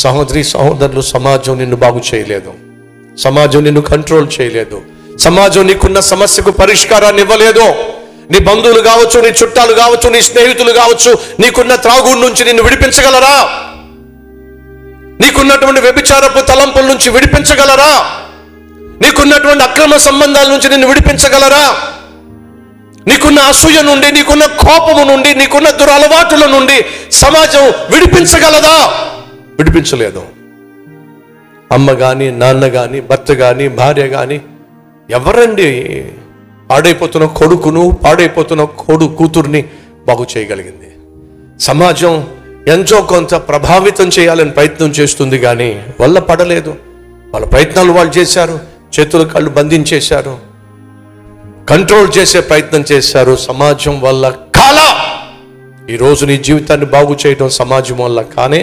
సహోదరి సహోదరులు, సమాజం నిన్ను బాగు చేయలేదు, సమాజం నిన్ను కంట్రోల్ చేయలేదు, సమాజం నీకున్న సమస్యకు పరిష్కారాన్ని ఇవ్వలేదు. నీ బంధువులు కావచ్చు, నీ చుట్టాలు కావచ్చు, నీ స్నేహితులు కావచ్చు, నీకున్న త్రాగుడు నుంచి నిన్ను విడిపించగలరా? నీకున్నటువంటి వ్యభిచారపు తలంపుల నుంచి విడిపించగలరా? నీకున్నటువంటి అక్రమ సంబంధాల నుంచి నిన్ను విడిపించగలరా? నీకున్న అసూయ నుండి, నీకున్న కోపము నుండి, నీకున్న దురలవాటుల నుండి సమాజం విడిపించగలదా? విడిపించలేదు. అమ్మ కానీ, నాన్న కానీ, భర్త కానీ, భార్య కానీ, ఎవరండి పాడైపోతున్న కొడుకును, పాడైపోతున్న కూతుర్ని బాగు చేయగలిగింది? సమాజం ఎంతో కొంత ప్రభావితం చేయాలని ప్రయత్నం చేస్తుంది, కానీ వల్ల పడలేదు. వాళ్ళ ప్రయత్నాలు వాళ్ళు చేశారు, చేతులు కళ్ళు బంధించేశారు, కంట్రోల్ చేసే ప్రయత్నం చేశారు. సమాజం వల్ల కాలా. ఈరోజు నీ జీవితాన్ని బాగు చేయడం సమాజం వల్ల కానే